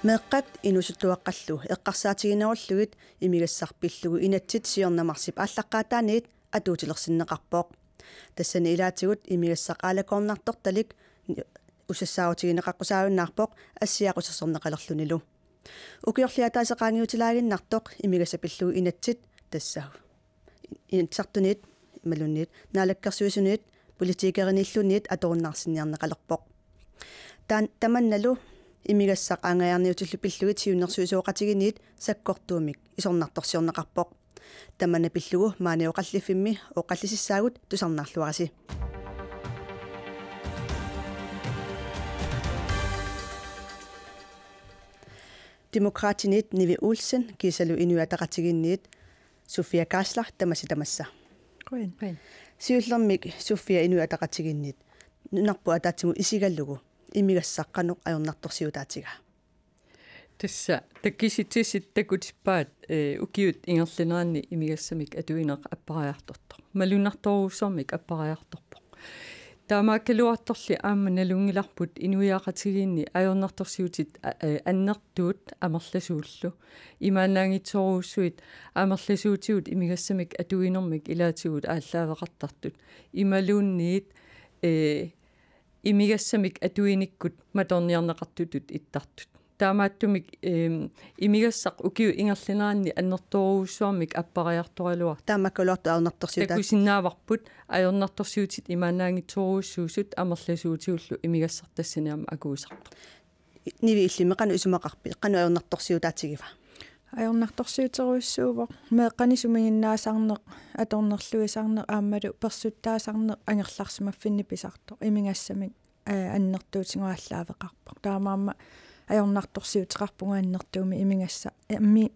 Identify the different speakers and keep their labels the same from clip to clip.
Speaker 1: Meeqqat inusuttuaqqallu eqqarsaatiginerulluit imigassarpillugu inatsit siornamarsip ааllaqqaataaniit atuutilersinneqarpooq тассани илаатигут имигассақаалакорнарторталик усассаавутигинеқаққусаавиннаарпоқ ассиақусерсорнеқалерлунилу укиорлиатаасеқаангиутилаагиннартоқ имигасапиллугу инатсит тассагу инсартунит малунниит наалаккерсуисунит политикериниллуниит аторуннаарсиниарнеқалерпоқ таан таманналу имигассақ аагаярниутиллу пиллугит сиуннерсуисуоқатигиниит саккортуумик исорнарторсиорнеқарпоқ тамана пиллугу маанеоқаллиффимми оқаллисиссаагут тусарнаарлуараси Demokratinit Nivi Olsen kisalu inuataqatiginiit Sofia Kaslar tamassa
Speaker 2: Quen
Speaker 1: siullermik Sofia inuataqatiginiit nunarpu ataatigu isigallugu imigassaqanuq ajornartorsiutaatiga
Speaker 2: Tassa takkisitissit takutippaat ukiut ingerlinerani imigassamik atuineq appariartortor malunartoruussormik appariartorpoq таамааккалуарторли аама налунгиларпут инуиаақатигиинни ajornartorsiutit аннертуут амерласууллу имаанаангитсоруussуит амерласуутигут имигассамик атуинермик илаатигут ааллаавеқартартут ималуунниит имигассамик атуиниккут маторниарнеқартутут иттартут таамааттумик имигассақ укиу ингерлинеранни аннерторуussуармик аппариарторалуар
Speaker 1: таамаккалуарту аунарторсиутаа
Speaker 2: такусиннааварпут ajornartorsiutit имаанаангитсоруussуусут амерласуутигуллу имигассартассиниарма акуусарпу
Speaker 1: ниви иллимеқану исумақарпи қану аунарторсиутаатигива
Speaker 3: ajornartorsiuteruissuuvoq meeqqanisumigиннаасарнеқ аторнерлуисарнеқ аамалу персуттаасарнеқ ангерларсимаффинни писарто имигассамик аннертуутингуаллаавеқарпоq таамаама ajornartorsiuteqarpunga annertuumi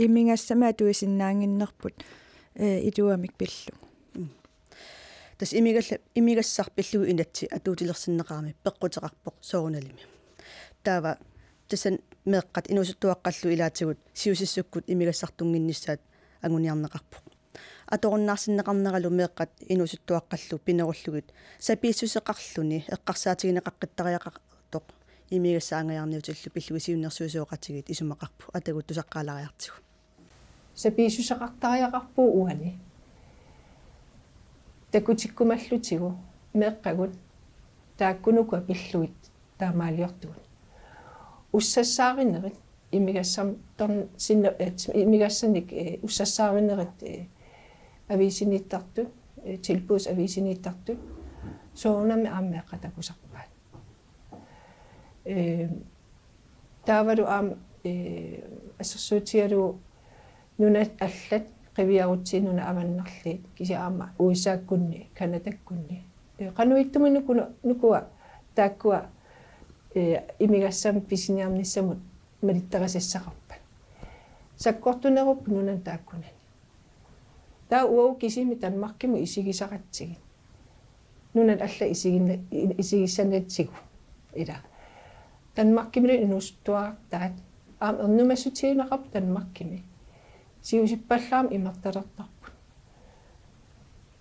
Speaker 3: имигассама туисиннаангиннерпут илуамик пиллу
Speaker 1: тас имигассарпиллугу инатси атуутилерсиннеқарми пеққутеқарпоқ соорналими таава тасан меэққат инусуттуаққаллу илаатигут сиусиссуккут имигассартунгиннissaат агуниарнеқарпоқ аторуннаарсиннеқарнералу меэққат инусуттуаққаллу пинеруллугит сапииссусеқарлуни эққарсаатигинеқаққиттариақартоқ имигассаангаяарниутиллу пиллугисиуннерсуусуоқатигит исумақарпу атагут тусаққаалариартигу
Speaker 4: сапииссусеқартариақарпуу уани такутиккумаллутигу меэққагут тааккунукуа пиллуит таамаалиортугут уссассааринерит имигассам торн синна имигассаник уссассааринерит ависиниттарту tilbuds ависиниттарту соонами ааммеэққатакусарпаат таавалу аам ассерсуутиалу нунат аллат qiviyarutsinuna amannerliit kisiaama uissaakkunni kanatakunni qanuittumunukuna nukua taakkua imigassam pisiniarnissamut malittaqasassaqarpat sakkortunerup nunan taakkunani taa uau kisimi tanmarkimu isigisaqatsigi nunan alla isigissannatsigu ila tanmarkimilu inustuartaat aam ernumassutiinaqarp tanmarkimi siusippallaan imertalertarput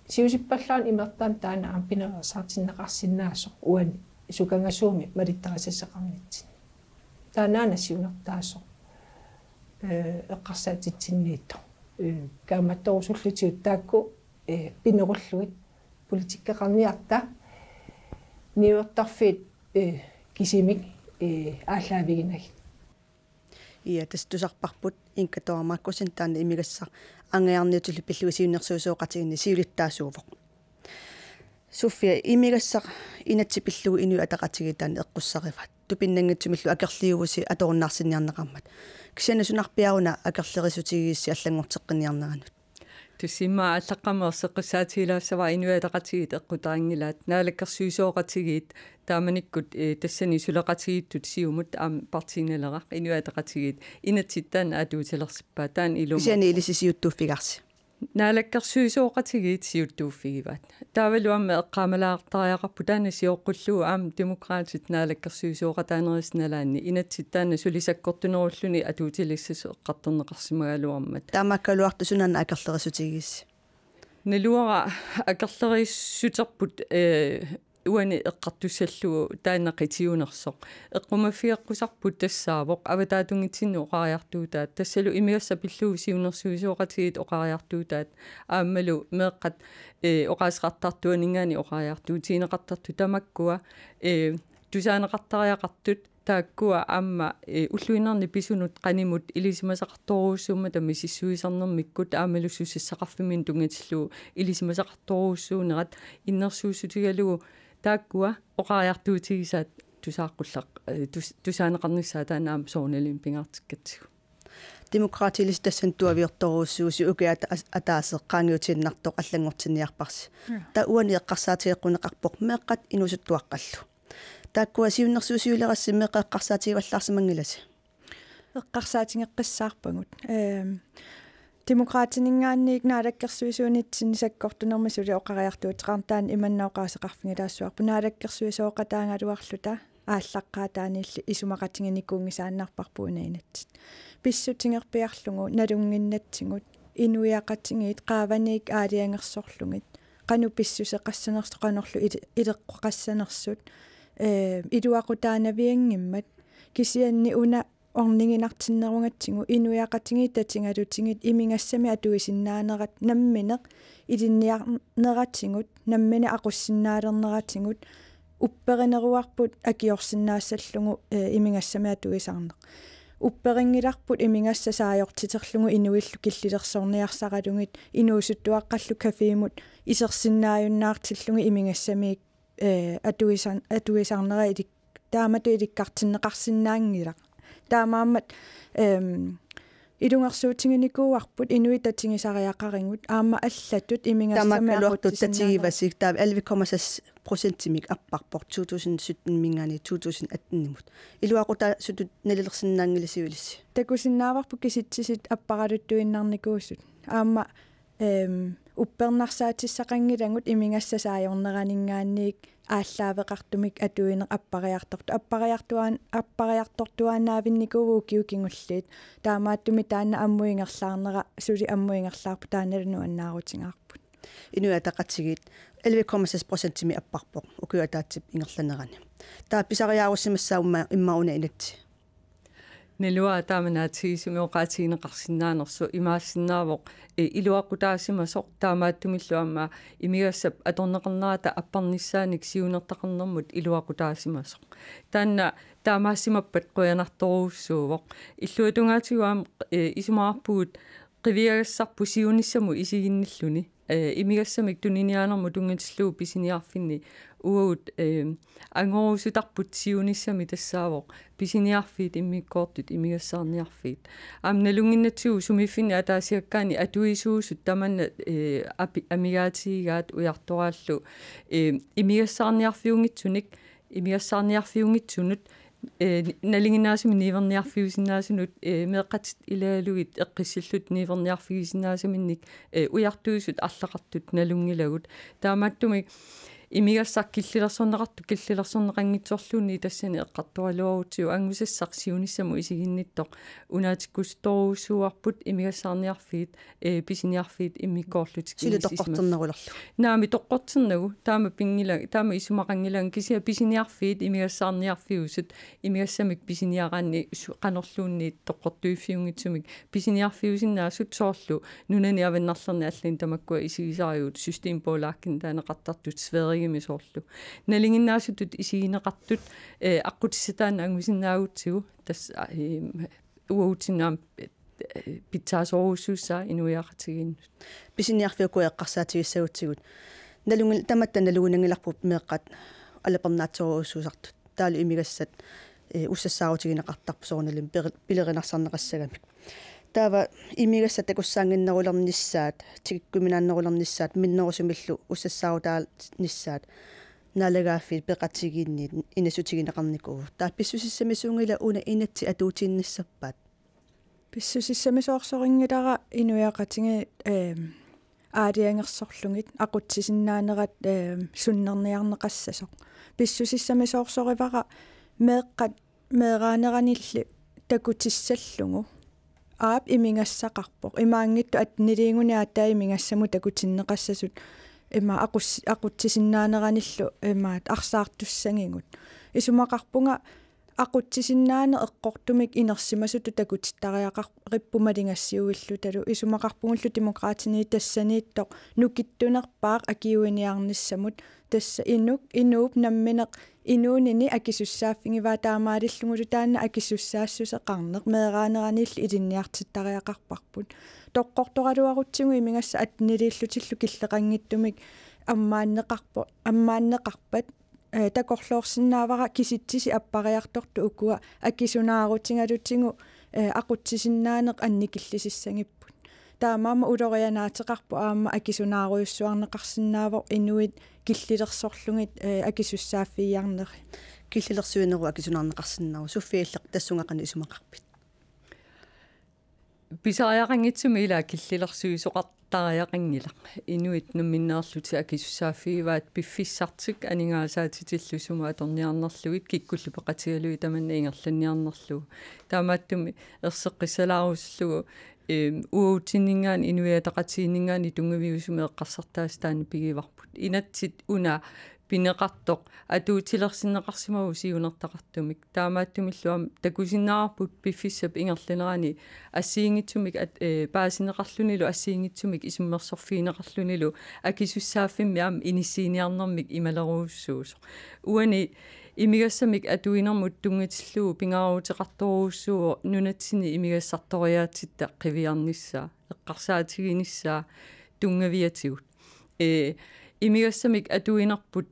Speaker 4: siusippallaan imertaan taana ampinerasaartinneqarsinnaasoq uani sukangasuumi malittaqasassaqarnitsin taanaana siunertaasoq eqqarsaatitsinniitto kaamattarusullutiut taakku pinerulluit politikkaqarniarta niuertarfiit kisimik ааллаавигинагит
Speaker 1: ия тастусарпарпут инкатоамааккусин таана имигассар ангиарниутулу пиллугисиуннерсуусуоқатигинни сиулиттаасуувоқ София имигассар инатси пиллугу инуи атақатигитаан эққуссариват тупиннангитсумиллу акерлиугуси аторуннаарсиниарнеқармат кисианасунарпиаруна акерлерисутигиисси аллангортеққиниарнеранут
Speaker 2: тусимма аллаққамерсеққусаатигилаассава инуиатақатигит эққутаангилаат наалаккерсуисооқатигит тааманиккут тассани сулеқатигиттут сиумут аам партиинелерақ инуиатақатигит инатситтаан аатуутилерсиппаа таан илум
Speaker 1: кисиани илисисиуттууффигарси
Speaker 2: наалаккерсуисооқатигит сиуттууффигиваат таавалуамма эққаамалаартариақарпу таана сиоққуллуу аам демократит наалаккерсуисооқатаанерисналаанни инатситтаана сулисаккортунеруллуни атуутилиссасу эққарторнеқарсимагалуармат
Speaker 1: таамаккалуарту сунана акерлерисутигиисси
Speaker 2: налуара акерлерissутерпут уани эққартуссаллугу таанеқитиунерсоқ эққумаффиэққусарпут тассаавоқ аватаатунгитсинну оқариартуутаат тассалу имиасса пиллуу сиунерсуисуоқатигит оқариартуутаат ааммалу меэққат оқаасеқартартуанингаани оқариартуутиинеқартарту тамаккуа тусаанеқартариақартут тааккуа аама уллуинерни писунут qaнимут илисимасақарторуусsuuma тамми сиссуисарнэрмиккут аамалу суссақарфимин тунгатиллуу илисимасақарторуусsuунерат иннерсууссутигалугу тааккуа оқариартуутигисаат тусааққуллақ тусаанеқарниссаа таанаам соорналим пингаартиккатсигу
Speaker 1: демократилис тассан туавиорторуuссууси укиат атаасеққаангиутиннартоқ аллангортинниарпарси та уани эққарсаатиэққунеқарпоқ меэққат инусуттуаққаллу тааккуа сиуннэрсуусиулерасси меэққаққарсаатигваллаарсимангиласи
Speaker 3: эққарсаатингеққиссаарпагут демократинингаанниик наалаккерсуисуунитсин саккортунэрмасули оқариартуутеқартаан иманнаоқаасеқарфингилаассуарпу наалаккерсуисооқатаангалуарлута ааллаққаатааниилли исумақатингениккунгисааннарпарпуунаинатсит писсутингерпиарлугу налунгиннатсигут инуиақатингиит qaavaник аалиангерсорлугит qaну писсусеқассанерсо qanorlu илеққақассанерсут илуақутаанавиангиммат кисианни уна орнингинартиннерунгатсигу инуиақатингиит татингалутингит имингассами атуисиннаанерат намминеқ илинниарнератингут наммина ақуссиннаалернератингут упперинеруарпут акиорсиннаассаллугу имингассами атуисарнеқ упперингиларпут имингасса саajortitерлугу инуиллу киллилерсорниарсаралугит инуусуттуаққаллу кафеимут исерсиннааюннаартиллугу имингассами атуисарнера илик таамату иликкартиннеқарсинаангилақ таамааммат илунгерсуутингиникууарпут инуитатингисариақарингут аама аллатут имингассами
Speaker 1: тамаккалуартут таа 11,6% аппарпор 2017 мингаани 2018-мут илуақута сутут налилерсиннаангилисиулисси
Speaker 3: такусиннааварпу киситсисит аппаралуттуиннарникууссут аама уппернарсаатиссақангилангут имингассасаajorneraningaanniik ааллаавеқартумик атуинеқ аппариартортуанаавинникувуу киукингуллиит таамааттуми таана аммуингерлаарнера сули аммуингерлаарпу тааналуну аннаарутингаарпут
Speaker 1: инуатақатсигит 11,6% аппарпоқ укуатаатсип ингерланерани таа писариааруссимассаумма иммауна инатси
Speaker 2: нелуа тааманаатигисуми оқаатигинеқарсинаанерсу имаассинаавоқ илуақутаасимасоқ таамааттумиллуамма имигассап аторнеқарнерата аппарниссааник сиунертақарнэрмут илуақутаасимасоқ таанна таамаассимаппат қуянарторуussуувоқ иллуатунгаатигуам исумаарпугут қивиагассарпу сиуниссаму исигинниллуни имигассамик туниниаанерму тунгатиллуу писиниарфинни уут ангорусутарпут сиуниссами тассаавоқ писиниарфиит иммиккоортут имигассаарниарфиит аамналунгиннатсигу сумиффини атаасиаккаани атуисуусут таманна амигаатигигаат уярторааллу имигассаарниарфиунгитсунут налингинаасуми ниверниарфиусиннаасунут меэққатит илаалугит эққиссиллут ниверниарфигисиннаасуминник уяртуусут арлақартут налунгилагут таамааттуми имигассақ киллилерсорнеқангитсорлуунни тассани эққартуалуарутиу ангусассақ сиуниссаму исигинниттоқ унаатиккустууруссуарпут имигассаарниарфиит писиниарфиит иммиккоорлутик
Speaker 1: силитоққортернерулерлу
Speaker 2: наами тоққортернагу таама пингила таама исумақангилан кисиа писиниарфиит имигассаарниарфиусут имигассамик писиниараанни қанерлуунни тоққортуиффиунгитсумик писиниарфиусиннаасут соорлу нунани авеннарлерни аллин тамаккуа исигисариут системполааккин таанеқартартут сверигимисоорлу налингиннаасутут исигинеқартут аққутиссатаана ангусиннаагутсигу тас уутиннаам питсаасоруссуусаа инуиақатигин
Speaker 1: писиниарфиуку эққарсаатигиссагутсигут налунгил таматта налугунангиларпут меэққат алапарнаатсоруссуусартут таалу имигассат уссассаарутигинеқартарпу соорналим пилеринарсарнеқассагамик таава имигассат такуссаангиннерулернissaат тикиккуминааннерулернissaат миннерусумиллу уссассаарутаал ниссаат налагааффи пеқатигиинни инасутигинеқарникуу таа писсусиссамисуунгила уна инатси атуутиинниссаппаат
Speaker 3: писсусиссамисоорсорингилара инуяақатинги аалиангерсорлугит ақутсисиннаанерат суннерниарнеқассасоқ писсусиссамисоорсоривара меэққат меэраанеранилли такутиссаллугу аап имингассақарпоқ имаангитту атнилиингуниаатаа имингассаму такутиннеқассасут aqutsisinnaanераниллу арсаартуссангингут исумақарпунга aqutsisinnaane эққортумик инерсимасуту такутиттариақар риппумалингассиуиллу талу исумақарпунгуллу демократини тассанииттоқ нукиттунерпаақ акиуиниарниссамут тасса инууп намминеқ инуунини акисуссааффигиваа таамаалиллугулу таанна акисуссаассусеқарнеқ меераанеранилли илинниартиттариақарпарпут тоққорторалуарутсигу имигасса атнилииллутиллу киллеқангиттумик аммааннеқарпат такорлоорсинаавара киситсиси аппариарторту укуа акисунаарутингалутингу aqutsisиннаанеқ анникиллисиссангиппут таамаама улорианаатеқарпу аама акисунааруйуссуарнеқарсинаавор инуит киллилерсорлугит акисуссааффиярнери
Speaker 1: киллилерсуинеру акисунаарнеқарсинааву суффииллеқ тассунгақани исумақарпит
Speaker 2: писариақангитсуми ила киллилерсуисоқартариақангила инуит нумминнаарлути акисуссааффигиваат пиффиссартик анингаасаатитиллусума аторниарнерлугит киккуллу пеқатигалуи таманна ингерланниарнерлугу таамааттуми ерсеққиссалаарусслугу уутиннингаан инуиатақатииннингаани тунгавиусуми эққарсартаас таани пигиварпут инатсит уна пинеқартоқ атуутилерсиннеқарсимагу сиунертақартумик таамааттумиллуам такусиннаарпут пиффиссап ингерланерани ассиингитсумик паасинеқарлунилу ассиингитсумик исуммерсорфиинеқарлунилу акисуссааффимми аам иниссииниарнэрмик ималеруussуусо уани имигассамик атуинермут тунгатиллуу пингааруутеқарторууссуу нунатсини имигассарториаатитта қивиарниссаа эққарсаатигиниссаа тунгавиатигут имигассамик атуинерпут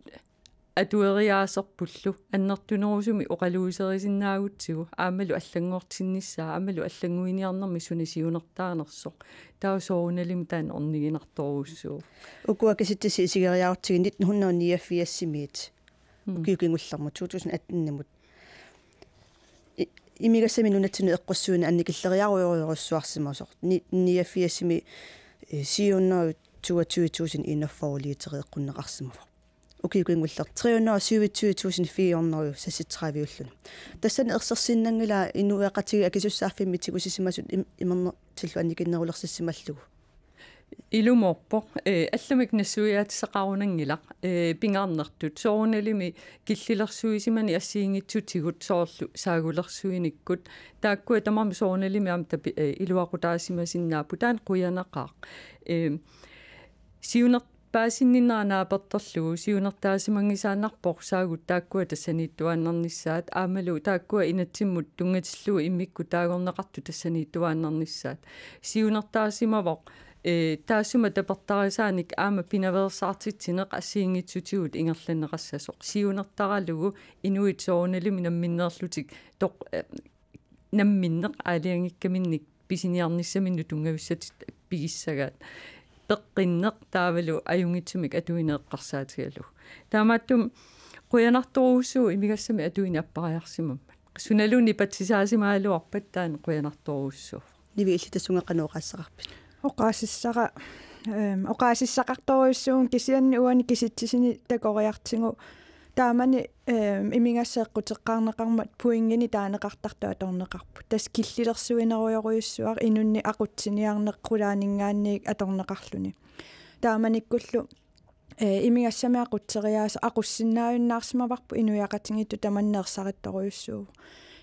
Speaker 2: атуэриаасерпуллу аннертунерусуми оқалуусерисиннаагутсигу аамалу аллангуортинниссаа аамалу аллангуиниарнэрми сунисиунертаанерсо таусооруналим таан орнигинарторууссуу
Speaker 1: укуа киситтиси исигериаартигин 1989-симиит укиукингулларму 2018-nimut имигассами нунатсину эққуссууни анникиллериаруйоруйоруссуарсимасор 89-сими сиуннаа 22.000 инерфорлиитереэққуннеқарсимава укиукингуллер 327.400 саситсраавиуллуна тассани ерсерсиннангила инуяқатиги акисуссааффимми тигусисимасут имернертиллу анникиннерулерсиссималлугу
Speaker 2: илуморпо алламик нассуяатисақарунангила пингаарнертут соорналими киллилерсуисимани ассиингитсутигут соорлу саагулерсуиниккут тааккуа тамарми соорналими амта илуақутаасимасиннаапу таан қуянақаа сиунер паасиннинаанаапертерлугу сиунертаасимангисааннарпор саагут тааккуа тассанииттуааннарниссаат аамалу тааккуа инатсиммут тунгатиллугу иммикку таагорнеқарту тассанииттуааннарниссаат сиунертаасимавоқ таасума тапертарисааник аама пинаверсаартитсинеқ ассиингитсутигут ингерланеқассасоқ сиунертаралугу инуит соорналими намминнерлутик тоқ намминнеқ аалиангиккаминник писиниарниссаминну тунгависсати пигиссагаат пеққиннеқ таавалу аюнгитсумик атуинеэққарсаатигалу таамааттум қуянарторууссуу имигассами атуини аппариарсимамма суналуни патсисаасимаалуарпат таан қуянарторууссуу
Speaker 1: ниви иллитассунгаққануоқассақарпит
Speaker 3: оқаасиссақарторуйссуун кисианни уани киситсисини такориартингу таамани имигассеэққутеққарнеқармат пуингини таанеқартарту аторнеқарпу тас киллилерсуинеруйоруйуссуар инунни aqutsiниарнеққулаанингаанниик аторнеқарлуни тааманиккуллу имигассамиақутсериааса aquссиннааюннаарсимаварпу инуяқатингитту таманнеерсаритторуйуссуу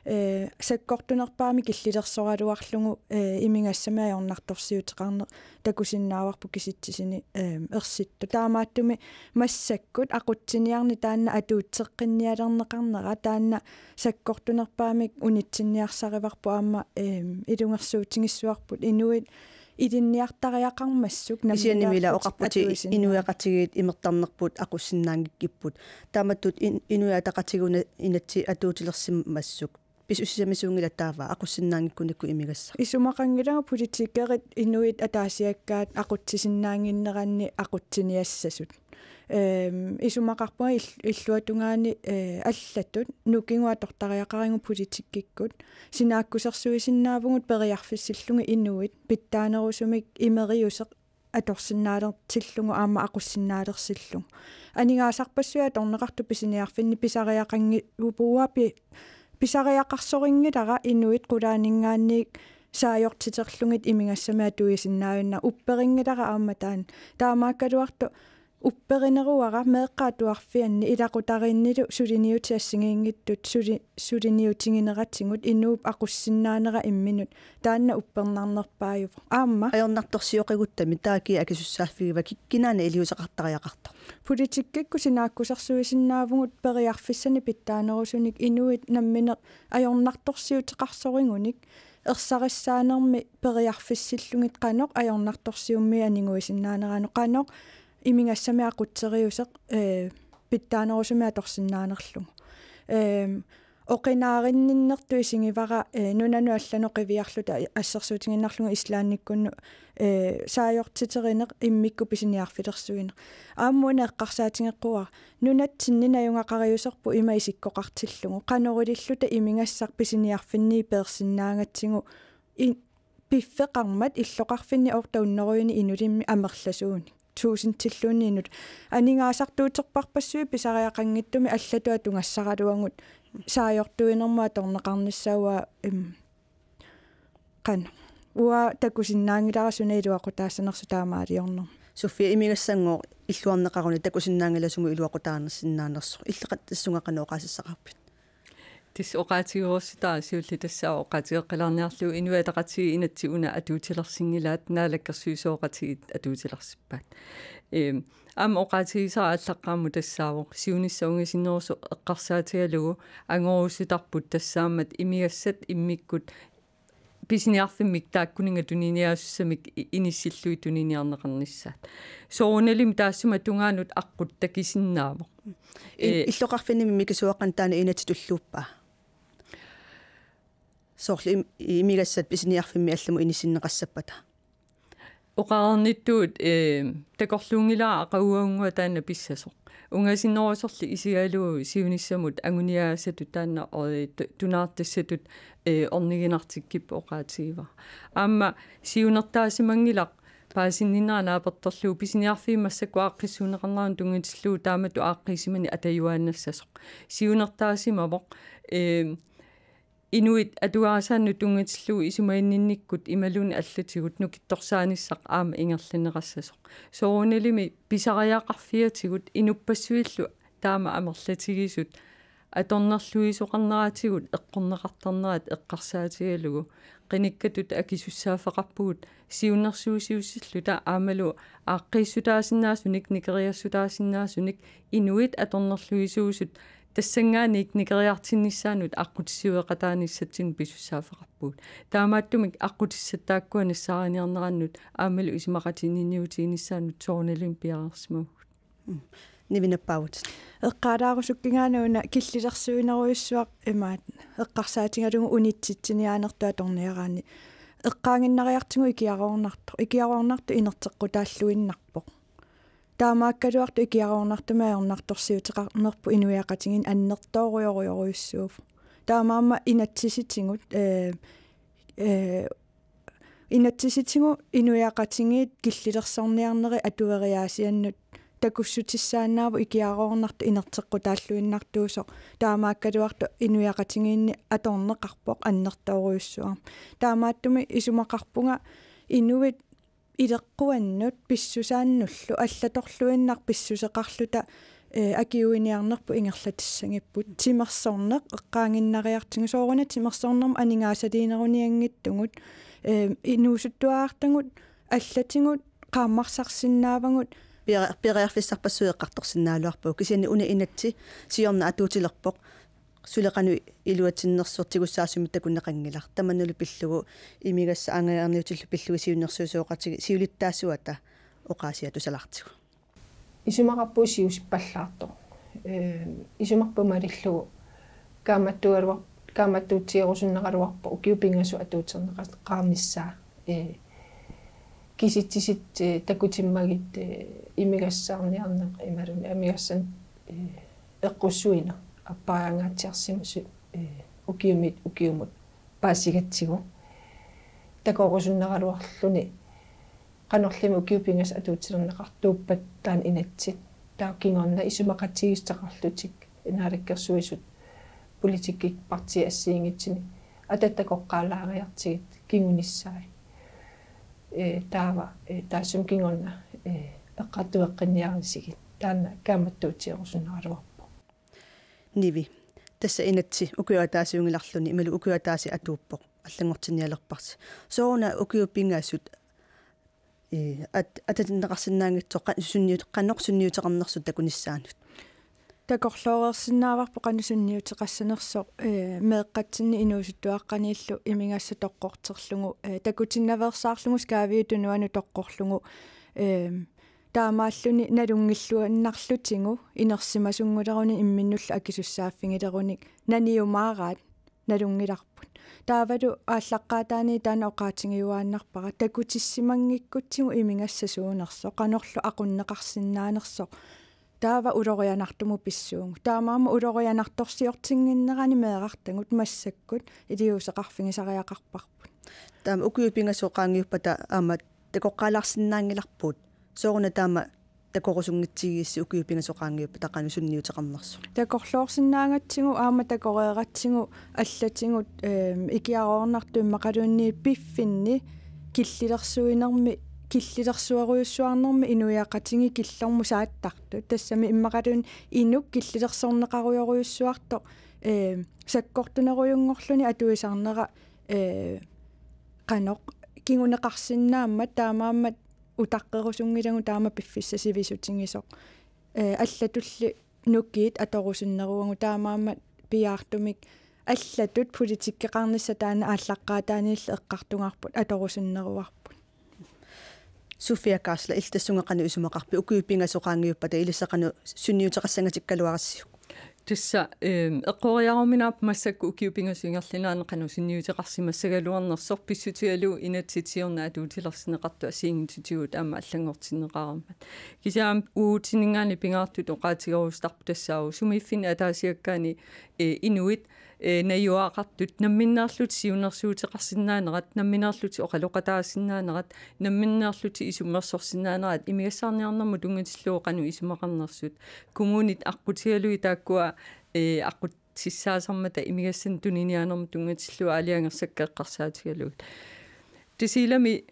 Speaker 3: саккортунерпаами киллилерсоралуарлугу имигассамиаёрнарторсиутеқарне такусиннааварпу киситсисини ерситту таамааттуми массаккут aqutsiниарни таанна атуутсеққинниалернеқарнера таанна саккортунерпаамик унитсинниарсариварпу аама илунгерсуутингиссуарпут инуит идинниартариақармассук
Speaker 1: наммиила оқарпути инуяқатигиит имертарнерпут aquссиннаангиккиппут тааматтут инуяатақатигуна инатси атуутилерсиммассук писуссамисуунгила таава aquссиннаангиккуникку имигасса
Speaker 3: исумақангилага политикерит инуит атаасиаккаат aqutsisиннаангиннеранни aqutsiниассасут исумақарпуа иллуатунгаани аллаттут нукингуатортариақарингу политиккиккут синааккусерсуисиннаавгут периарфиссиллунги инуит питтаанерусумик имериусеқ аторсиннаалертиллугу аама aquссиннаалерсиллугу анигаасарпассуа торнеқарту писиниарфинни писариақанги упууапи писариақарсорингилара инуит qulaanингаанниик саajortitерлугит имигассамаа туисиннаавинна упперингилара аама таан таамааккалуарту upperineruara meeqqaatuarfianni ilaqutariinnilu suliniutiassigiingittut suliniutigineratsingut inuup aqussinnaanera imminut taanna uppernarnerpaajup aamma
Speaker 1: ajornartorsioqiguttami taaki akisussaaffigiva kikkinaana iliusaqartariaqarto
Speaker 3: politikkikku sinaakkusarsuisinnaavungut periarfissani pittaanerusunik inuit nammine ajornartorsiuteqarsoringunik ersarisaanermi periarfissillungit qanoq ajornartorsiummi aninguisinnaaneraano qanoq imingassami aqutseriuseq pittaanerusumi atorsinnaanerlugu oqinaarinninnertu isingivara nunanu allano qiviarluta assersuutiginnarlugu islaannikkunnu saajortiteriner immikku pisiniarfilersuiner aammuuna eqqarsaatingeqquar nunat sinninajungaqariuserpu ima isikkoqartillugu qanorulilluta imingassaq pisiniarfinni peersinnaangatsigu piffeqarmat illoqarfinni ortaunneruyuni inulimmi amerlasuuni tuusintilluniinut aningaasartuuterparpassui pisariaqangittumi allatua tungassaraluangut saajortuinermaa torneqarnissaua qana uа takusinnaangilarasunai iluaqutaasanersu taamaaliorner
Speaker 1: Sofia imigassango illuarneqaruni takusinnaangilassumu iluaqutaanersinnaanersu illeqat tassungaqanooqaasissaqarpit
Speaker 2: tis oqaatigoorsitaa siulli tassaa oqaatigeqqilarniarluu inuataqatii inatsi una atuutilersingilaat naalakkersuisooqatigit atuutilersippaat am oqaatigisaa allaqqaammu tassaavoq siunissaungisinnersu eqqarsaatigalugu angorusutarput tassaammat imigassat immikkut pisiniarfimmik taakkuninga tuniniasussamik inissillui tuniniarneqarnissaat soorunalim taassuma tungaanut aqqut takisinnaavoq
Speaker 1: illoqarfinimi mikisuaqan taana inati tulluuppaa soorli imigassat pisiniarfimmi allamu inissinneqassappata
Speaker 2: oqaarnittuut takorluungilaa aqauaungua taanna pissasoq ungasinnerusorli isigaluu siunissamut anguniaassatut taanna tunaartassatut orniginartikkip oqaatigiva aamma siunertaasimangilaq paasinninnaanaapertorluu pisiniarfiimassakku aaqqissuuneqarnaarun tungitilluu taamatu aaqqiisimani atajuaannassasoq siunertaasimavoq inuit atuaasaannu tungitilluu isumainninnikkut imaluni allatigut nukittorsaanissaq aama ingerlineqassasoq soorunalimi pisariaqarfiatigut inupassuillu taama amerlatigisut atornerluisoqarneraatigut eqqorneqartarnerat eqqarsaatigalugu qinikkatut akisussaaffeqarpugut siunnersuusiussillu ta aamalu aaqqiissutaasinnaaasunik nikeriassutaasinnaaasunik inuit atornerluisuusut тассангаани никериартиннissaанут аққутиссуеқатааниссатсин писуссаафеқарпуут таамааттумик аққутиссаттааккуани сааниарнераннут аамалу исмақатинниниутиинissaанут соорналим пиарерсмагут
Speaker 1: нивинаппаут
Speaker 3: эққалаарусуккигаанауна киллилерсуинеруйуссуақ имаат эққарсаатингалугу унитситсиниаанертуа торниараани эққаангиннариартигу икиаруорнарту инертеққутааллуиннарпоқ таамааккалуарту икиаруорнартумаернарторсиутеқарнерпу инуяақатигин аннертооруйоруйоруйуссууф таамаама инатсиситингут инатсиситигу инуяақатигиит киллилерсорниарнери атуериаасианнут такуссутиссаанааву икиаруорнарту инертеққутааллуиннартуусо таамааккалуарту инуяақатигиинни аторнеқарпоқ аннертооруйуссуар таамааттуми исумақарпунга инуит илеққуаннут писсусааннуллу аллаторлуиннар писсусеқарлута акиуиниарнерпу ингерлатиссангиппут тимерсорнеқ эққаангиннариартигу соорuna тимерсорнерм анингаасалиинеруниангиттугут инуусуттуаартагут аллатигут qaammarsarsinnaavangут
Speaker 1: пиреарфиссарпассуеққарторсиннаалуарпу кисиани уна инатси сиорна атуутилерпоқ сулеқану илуатсиннерсуортигуссаасумит такуннеқангилар таманнулу пиллугу имигасса ангаарниутиллу пиллуги сиуннерсуусооқатиги сиулиттаассуата оқаасиа тусалартигу
Speaker 4: исумақарпуу сиусиппаллаарто исумарпумалиллугу кааматтуутиерусуннеқалуарпо укиупингасу атуутернеқарниссаа киситсисит такутиммагит имигассаарниарнеқ ималуни амигассан эққуссуина аппаагаатсиарсимусу укиумут паасигатсигу такорусуннералуарлуни qanorlimi ukiupingas atuutsilernaqartuuppat taan inatsit taakingorna isumaqatigisteqarlutik inaalakkersuisut politikkik parti assiingitsini atattakoqqaalaariartigit kingunissaai taava taassum kingorna пеққартуэққинниарисигит таана кааматтуутиорусуннаралуарпу
Speaker 1: Nivi. Tässä inetsi ukiuataasiungillarluni imalu ukiuataasi atuuppoq аллангортиниалерпарси соона укиуппингаасут ататиннеқарсинаангитсоқ сунниут қаннорсунниутеқарнерсут такуниссаанут
Speaker 3: такорлоорерсинааварпо қанусунниутеқассанерсоқ меэққатсинни инуусуттуаққанииллу имингасса тоққортерлугу такутиннаверсаарлугу скаавиутунуану тоққорлугу таамааллуни налунгиллуаннарлутингу инерсимасунгулеруни имминнулла акисуссааффигилеруник наниумаараат налунгиларпут таавалу ааллаққаатаани таана оқаатингиуааннарпара такутиссимангиккутсигу имингассасуунерсо қанорлу ақуннеқарсинаанерсо таава улорианартуму писсуугу таамаама улорианарторсиортингиннерани меэқартагут массаккут илиусеқарфигисариақарпарпут
Speaker 1: таама укиуппингасоқаангиуппата аама такоққалаарсинаангиларпут соорна таама такорусунгитсигиисси укиуппингасоқаангиуппа тақану сунниутеқарнерсу
Speaker 3: такорлоорсинаангатсигу аама такореератсигу аллатингут икиароорнарту иммақалуунни пиффинни киллилерсуинерми киллилерсуаруйуссуарнерми инуяақатинги киллэрму сааттарту тассами иммақалуун инук киллилерсорнеқаруйоруйуссуарто саккортунеруйунгорлуни атуисарнера қаноқ кингунеқарсинаамма таамааммат утаққерусунгилагу таама пиффиссасивисутингисоқ аллатулли нуккиит аторусуннеруангу таамааммат пиаартумик аллатут политиккеқарнисса таана ааллаққаатааниилла эққартунгаарпут аторусуннеруарпут
Speaker 1: Sofia Kasla iltassungaqanu isumaqarpi ukiuppiнгасоqaangiuppata ilissaqanu sunniuteqassangatikkаluарассиу
Speaker 2: тусса эққориаруминаап массакку укиуппингасуингерлинаана қану сунниутеқарсимассагалуарнерсор писсутиалу инатситиорна атуутиларсинеқарту асиингитутигут аама аллангортиннеқарамат кисаам уутинингаани пингаартут оқаатигорустарпу тассаау сумиффин атаасиаккаани инуит наюаақартут намминнаарлут сиунерсуутеқарсинаанерат намминнаарлути оқалоқатаассинаанерат намминнаарлути исуммерсорсинаанерат имигассаарниарнэрму тунгатиллуоқану исумақарнерсут коммунит аққутиалуи тааккуа аққутсиссаасармата имигассан туниниаанерму тунгатиллуа алиангерсаккеққарсаатигалуут тисилами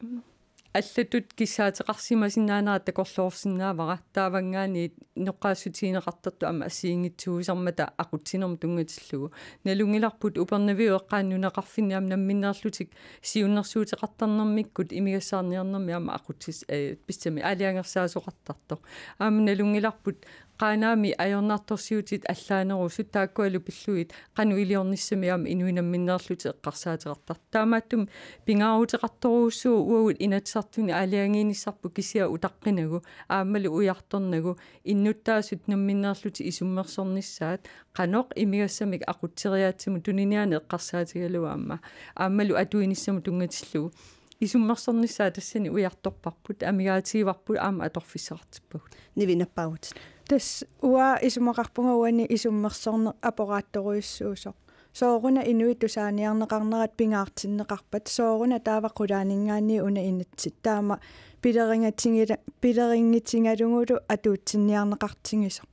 Speaker 2: аллатут киссаатеқарсимасинаанерат такорлоорсинаавара таавангаани ноққаассутиинеқартарту ама ассиингитсуусармата ақутсинерму тунгатиллугу налунгиларпут упернавиуэққааннунеқарфинниам намминнаарлутик сиуннэрсуутеқартарнэрмиккут имигассаарниарнэрми ама ақутсис писсами алиангерсаасоқартарто аама налунгиларпут qanaami ajornartorsiutit allaanерусут тааккуалу пиллуит qanu илиорниссами аама инуинамминнерлути эққарсаатеқартар таамааттум пингаарутеқарторуussуу уагут инатсартуни алиангииниссарпу кисиа утаққинагу аамалу уярторнагу иннуттаасут намминнерлути исуммерсорниссаат qanoq имигассамик ақутсериаатсиму туниниаане эққарсаатигалуаама аамалу атуиниссаму тунгатиллугу исуммерсорниссаа тассани уярторпарпут амигаатигиварпут аама аторфиссеқартиппагут
Speaker 1: нивинаппагут
Speaker 3: тас уа исумақарпунгауани исуммерсорне апораатторуйуссуусоқ сооруна инуитусааниарнеқарнерат пингаартиннеқарпат сооруна тааваққулаанингаани уна инатсит таама пилерингитингалугулу атуутсинниарнеқартингисоқ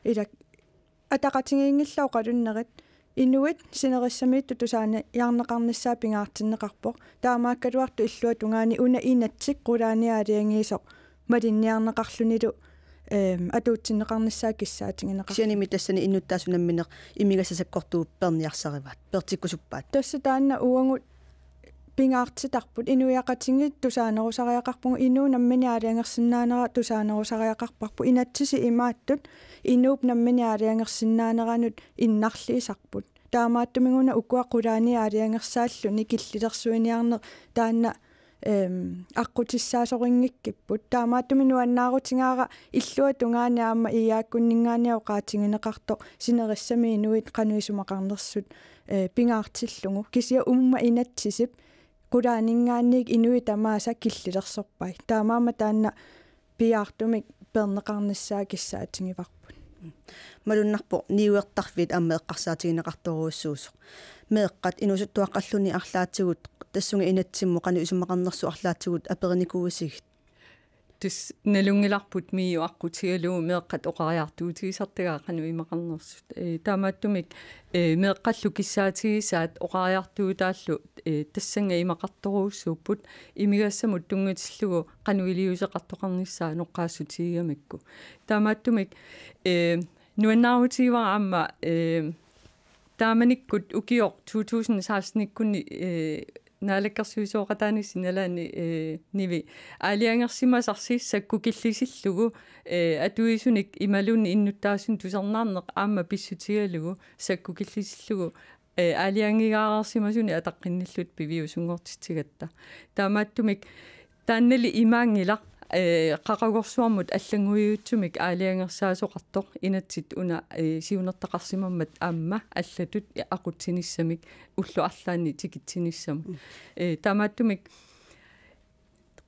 Speaker 3: илак атақатингингиллау қалуннерит инуит синериссамиитту тусаани ярнеқарниссаа пингаартиннеқарпоқ таамааккалуарту иллуатунгаани уна инатсик қулааниаалиангиисоқ малинниарнеқарлунилу атуутсиннеқарниссаа киссаатингинеқар
Speaker 1: сианими тассани иннуттаасунамминеқ имигассасаккортуу перниарсариваат пертиккусуппаат
Speaker 3: тасса таанна уангут пингаартитарпут инуяқатингит тусаанерусариақарпугу инуу наммини аалиангерсинаанера тусаанерусариақарпарпу инатсиси имааттут инууп наммини аалиангерсинаанеранут иннарлиисарпут таамааттумигуна укуаққулаани аалиангерсааллуни киллилерсуиниарнер таанна аққутиссаасорингиккиппут таамааттуминуаннаарутингаара иллуа тунгаани аама иааккуннингаани оқаатингинеқарто синериссами инуит қануисумақарнерсут пингаартиллугу кисиа умма инатсисип qulaaninggaanник инуит амааса киллилерсорпай таамаама таанна пиаартумик пернеқарниссаа киссаатингиварпут
Speaker 1: малуннарпо ниуертарфит аама эққарсаатигинеқарторуussуусоқ меэққат инусуттуаққарлуни арлаатигут тассунга инатсиммо қану исумақарнерсу арлаатигут аперникууисигит
Speaker 2: tus nalungilarput miu aqutigalu meeqqat oqariartuutigisartagaa qanu imaqarnersut taamaattumik meeqqallu kissaatigisaat oqariartuutaallu tassanga imaqartoruussuupput imigassamut tungatillugu qanu iliuseqartoqarnissaa noqqaassutigigamikku taamaattumik nuannaarutigivara amma taamanikkut ukior 2016-nikkunni naalakkarsuisooqataani sinalaani nivi aaliangersimasarsi sakkukillisillugu atuisunik imalunni innuttaasun tusarnaarneq aamma pissutigalugu sakkukillisillugu aaliangigaareersimasuni ataqqinillut piviusungortitigatta taamaattumik taannali imaangilaq qaqagorsuarmut аллангуиутсумик аалиангерсаасоқартоқ инатсит уна сиунертақарсимаммат аама аллатут ақутсиниссамик уллу арлаани тикитсиниссаму таамааттумик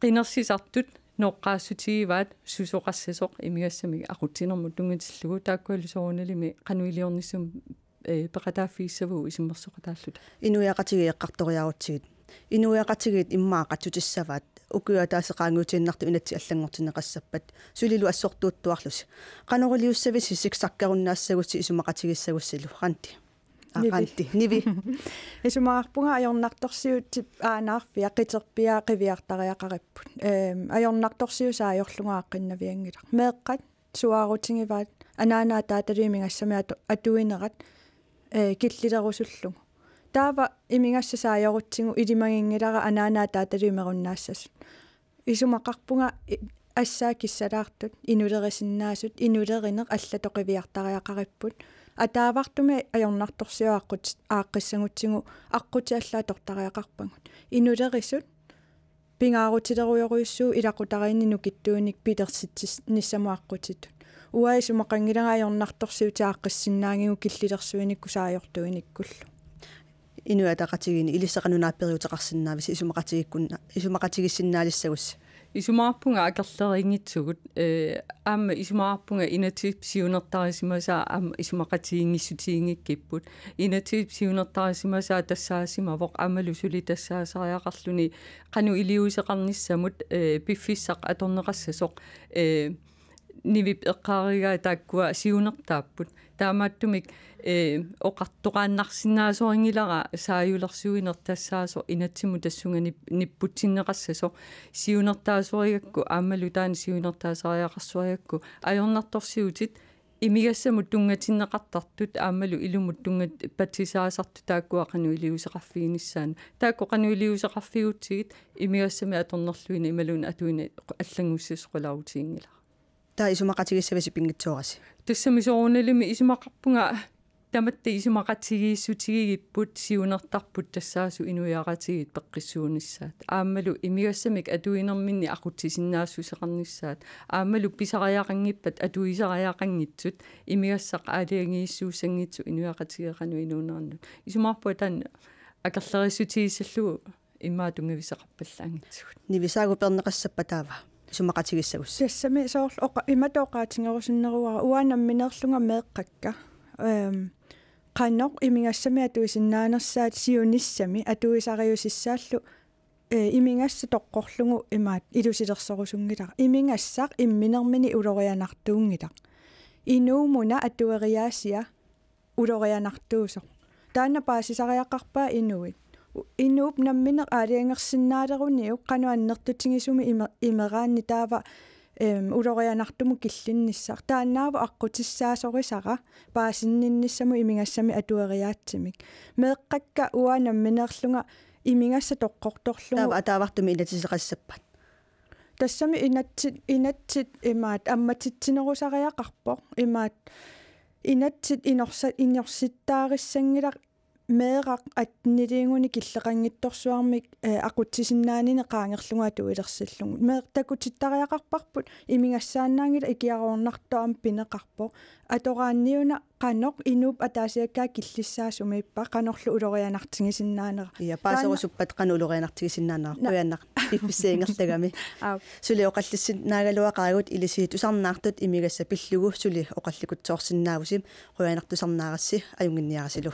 Speaker 2: қинерсисартут ноққаассутигиваат сусоқассасоқ имигассамик ақутсинермут тунгатиллугу тааккуалусоруналими қануилиорниссум пеқатааффииссаву исиммерсоқатааллута
Speaker 1: инуяқатиги эққарториарутсигит инуяқатигит иммаақатсутиссаваат укуя таасеқаангуутииннарту инатси аллангортинеқассаппат сулилу ассортуuттуарлус канорулиуссависи сиксаккаруннаассагусси исумақатигиссагуссилу қанти ниви
Speaker 3: исумаарпунга аёрнарторсиутсип аанаарфи ақитерпиаа қивиартариақариппут аёрнарторсиусаа аёрлунгааққиннавиангилар меэққат суаарутингиваат анаанаа тааталуимингассамиа атуинерат киллилерусуллугу таава имингассасаа аёрутсигу илимагингилара анаанаа тааталуимеруннаассас исумақарпунга ассаа киссалаартут инулерисиннаасут инулеринеқ аллатоқивиартариақариппут атаавартуми аёрнарторсиуааққут ааққиссагутсигу аққутиаллаа тортариақарпагут инулерисут пингаарутилеруйоруйуссуу илақутариинни нукиттууник питерситсис ниссамуаққутитут уаисумақангилага аёрнарторсиутааққиссиннаангигу киллилерсуиникку саajortuinikkullu
Speaker 1: инуатақатигини илиссақанунаапериутеқарсинаавис исумақатигиссиннаалиссагус
Speaker 2: исумаарпунга акерлерингитсугут аама исумаарпунга инатип сиунертарисимасаа аама исумақатигингиссутигингиккиппут инатип сиунертарисимасаа тассаасимавоқ аамалу сули тассаасариақарлуни қану илиусеқарниссамут пиффиссақ аторнеқассасоқ нивип эққааригаа тааккуа сиунертааппут таамааттумик оқартоқааннарсинаасорингилара сааюлерсуинер тассаасо инатсиму тассунгани ниппутсиннеқассасо сиунертаасоригакку аамалу таани сиунертаасариақарсуаригакку аёрнарторсиутит имигассамут тунгатиннеқартартут аамалу илумут тунгат патсисаасарту тааккуақану илиусеқарфигиниссаан таакку қану илиусеқарфигутсигит имигассами аторнерлуина ималуна атуина аллангуссисоқулаутиингила
Speaker 1: таа исумақатигиссависи пингитсуораси
Speaker 2: тассамисоруналими исумақарпунга таматта исумақатигииссутигигиппут сиунертарпут тассаасу инуяаратигит пеққиссуунissaат аамалу имигассамик атуинерминни ақутсисиннаассусеқарнissaат аамалу писариақангиппат атуисариақангитсут имигассақ аалиангииссууссангитсу инуяақатигеқану инуунернут исумаарпуа таан акерлерисутигиссаллугу иммаатунгависеқарпаллаангитсугут
Speaker 1: нивисаагу пернеқассаппа таава исумақатигиссагус
Speaker 3: сассами соорлу оқа иматоқаатингерусиннеруара уаанамминерлунга меэққакка qannoq imingassami atuisinnaanерсаат сиуниссами атуисариусиссааллу имингасса тоққорлугу имаат илусилерсорусунгилара имингассақ имминермини улорианартуунгила инуумуна атуериаасиа улорианартуусоқ таанна паасисариақарпаа инуит инууп намминеқ аалиангерсиннаалеруниу qanu-аннертутингисуми имераанни таава улорианартуму киллинниссар тааннаава аққутиссаасорисара паасиннинниссаму имингассами атуериаатсимик меэққакка уаанамминерлунга имингасса тоққорторлугу
Speaker 1: таавартуми инатисеқассаппат
Speaker 3: тассами инатсит имаат амматитсинерусариақарпоқ имаат инатсит инорситтаариссангилар меэрақ атнилингуни киллеқангитторсуармик ақутсисиннаанини qaangerlungaatu илерсиллугу меэртакутиттариақарпарпут имингассааннаангила икиаруорнартоам пинеқарпо атораанниуна qanoq inuup ataasiakkaa killissaassumippa qanorlu ulorianartigisиннаанера
Speaker 1: я паасерусуппат qanu ulorianartigisиннаанера quyanaq пиффисеингерлagami сули оқаллиссинаагалуақаагут илисиит усарнаартут имигасса пиллугу сули оқалликутсоорсиннаавусим quyanartusarnaarassi ajunginniarasilu